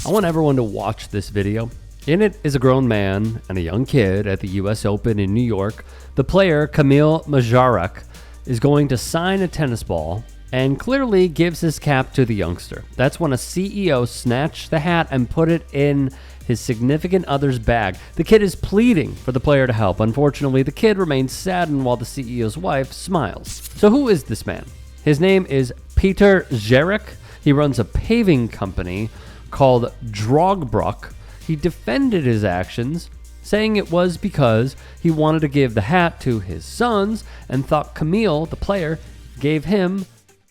I want everyone to watch this video. In it is a grown man and a young kid at the US Open in New York. The player, Kamil Majchrzak, is going to sign a tennis ball and clearly gives his cap to the youngster. That's when a CEO snatched the hat and put it in his significant other's bag. The kid is pleading for the player to help. Unfortunately, the kid remains saddened while the CEO's wife smiles. So who is this man? His name is Piotr Szczerek. He runs a paving company called Drogbruck. He defended his actions, saying it was because he wanted to give the hat to his sons and thought Kamil, the player, gave him,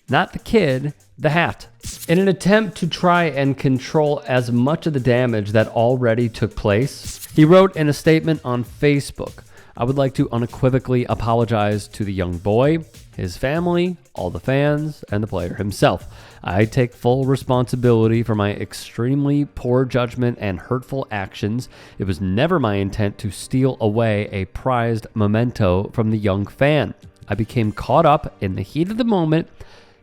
not the kid, the hat. In an attempt to try and control as much of the damage that already took place, he wrote in a statement on Facebook, "I would like to unequivocally apologize to the young boy, his family, all the fans, and the player himself. I take full responsibility for my extremely poor judgment and hurtful actions. It was never my intent to steal away a prized memento from the young fan. I became caught up in the heat of the moment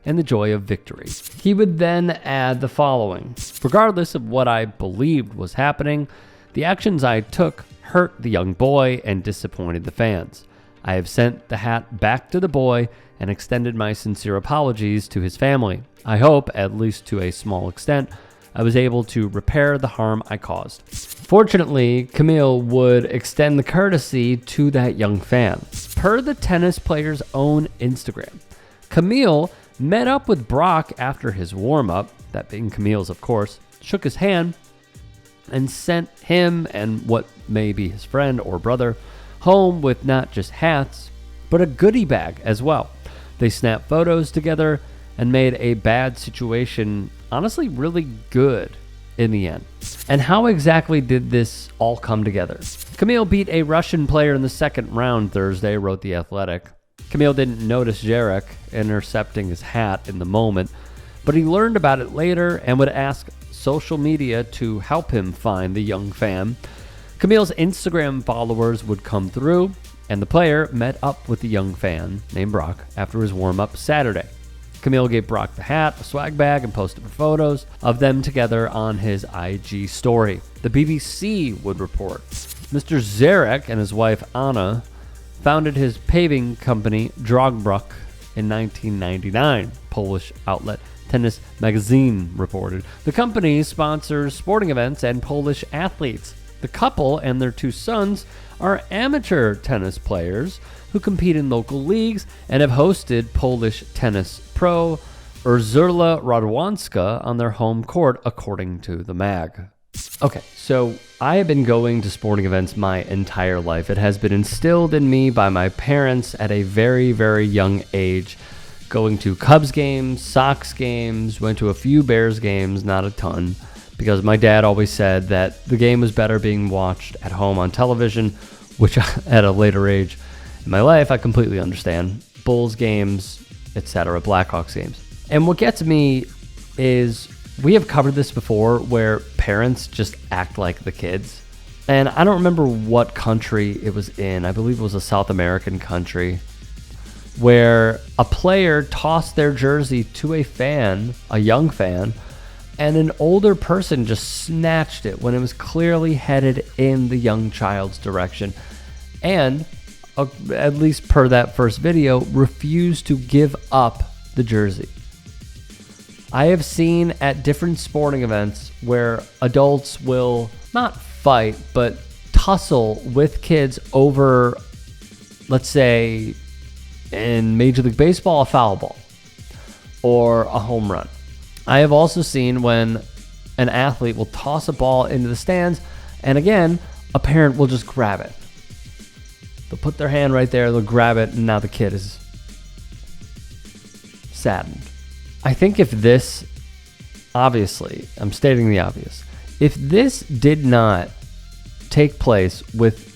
and the joy of victory." He would then add the following: "Regardless of what I believed was happening, the actions I took hurt the young boy and disappointed the fans. I have sent the hat back to the boy and extended my sincere apologies to his family. I hope, at least to a small extent, I was able to repair the harm I caused." Fortunately, Kamil would extend the courtesy to that young fan. Per the tennis player's own Instagram, Kamil met up with Brock after his warm-up, that being Kamil's of course, shook his hand, and sent him and what may be his friend or brother home with not just hats, but a goodie bag as well. They snapped photos together and made a bad situation honestly really good in the end. And how exactly did this all come together? Kamil beat a Russian player in the second round Thursday, wrote The Athletic. Kamil didn't notice Szczerek intercepting his hat in the moment, but he learned about it later and would ask social media to help him find the young fan. Kamil's Instagram followers would come through, and the player met up with the young fan named Brock after his warm-up Saturday. Kamil gave Brock the hat, a swag bag, and posted photos of them together on his IG story. The BBC would report Mr. Szczerek and his wife Anna founded his paving company Drogbruck in 1999, Polish outlet Tennis Magazine reported. The company sponsors sporting events and Polish athletes. The couple and their two sons are amateur tennis players who compete in local leagues and have hosted Polish tennis pro Urszula Radwanska on their home court, according to the mag. Okay, so I have been going to sporting events my entire life. It has been instilled in me by my parents at a very, very young age. Going to Cubs games, Sox games, went to a few Bears games, not a ton, because my dad always said that the game was better being watched at home on television, which at a later age in my life, I completely understand. Bulls games, etc., Blackhawks games. And what gets me is we have covered this before where parents just act like the kids. And I don't remember what country it was in. I believe it was a South American country where a player tossed their jersey to a fan, a young fan, and an older person just snatched it when it was clearly headed in the young child's direction. And, at least per that first video, refused to give up the jersey. I have seen at different sporting events where adults will not fight, but tussle with kids over, let's say, in Major League Baseball, a foul ball or a home run. I have also seen when an athlete will toss a ball into the stands, and again, a parent will just grab it. They'll put their hand right there, they'll grab it, and now the kid is saddened. I think if this, obviously, I'm stating the obvious, if this did not take place with,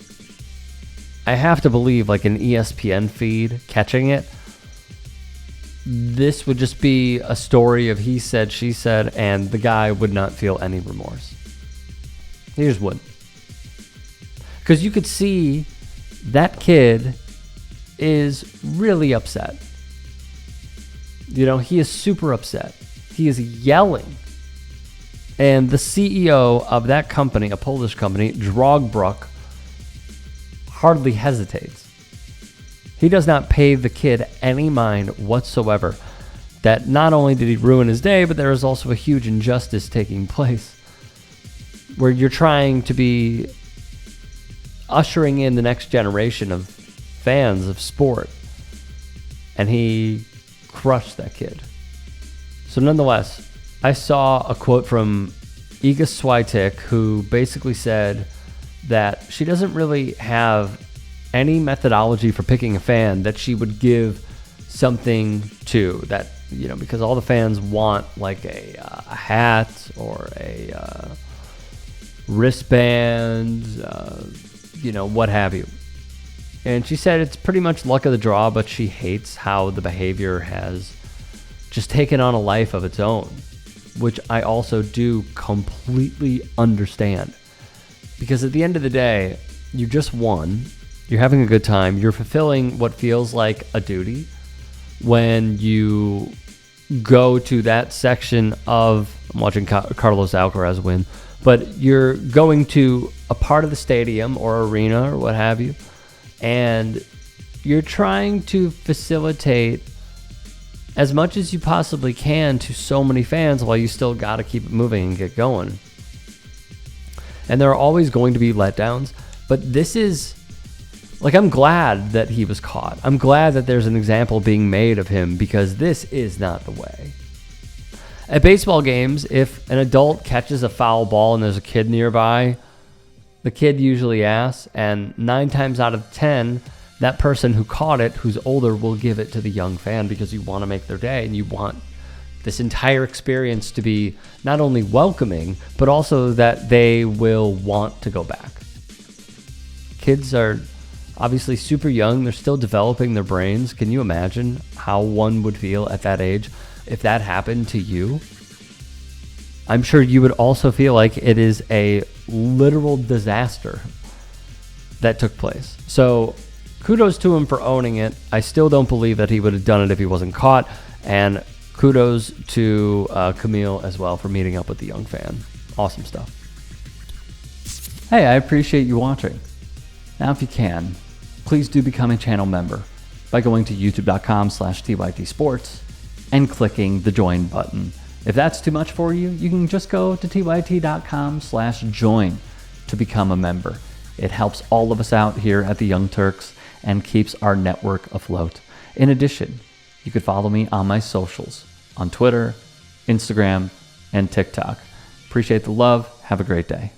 I have to believe, like an ESPN feed catching it, this would just be a story of he said, she said, and the guy would not feel any remorse. He just wouldn't. Because you could see that kid is really upset. You know, he is super upset. He is yelling. And the CEO of that company, a Polish company, Drogbrook, hardly hesitates. He does not pay the kid any mind whatsoever. That not only did he ruin his day, but there is also a huge injustice taking place where you're trying to be ushering in the next generation of fans of sport. And he crushed that kid. So nonetheless, I saw a quote from Iga Swiatek, who basically said that she doesn't really have any methodology for picking a fan that she would give something to, that, you know, because all the fans want like a hat or a wristband, you know, what have you. And she said it's pretty much luck of the draw, but she hates how the behavior has just taken on a life of its own, which I also do completely understand. Because at the end of the day, you just won, you're having a good time, you're fulfilling what feels like a duty when you go to that section of, I'm watching Carlos Alcaraz win, but you're going to a part of the stadium or arena or what have you, and you're trying to facilitate as much as you possibly can to so many fans while you still got to keep it moving and get going. And there are always going to be letdowns, but this is, like, I'm glad that he was caught. I'm glad that there's an example being made of him, because this is not the way. At baseball games, if an adult catches a foul ball and there's a kid nearby, the kid usually asks, and 9 times out of 10, that person who caught it, who's older, will give it to the young fan, because you want to make their day and you want this entire experience to be not only welcoming, but also that they will want to go back. Kids are obviously super young. They're still developing their brains. Can you imagine how one would feel at that age if that happened to you? I'm sure you would also feel like it is a literal disaster that took place. So kudos to him for owning it. I still don't believe that he would have done it if he wasn't caught. And kudos to Kamil as well for meeting up with the young fan. Awesome stuff. Hey, I appreciate you watching. Now, if you can, please do become a channel member by going to youtube.com/tytsports and clicking the join button. If that's too much for you, you can just go to tyt.com/join to become a member. It helps all of us out here at the Young Turks and keeps our network afloat. In addition, you could follow me on my socials on Twitter, Instagram, and TikTok. Appreciate the love. Have a great day.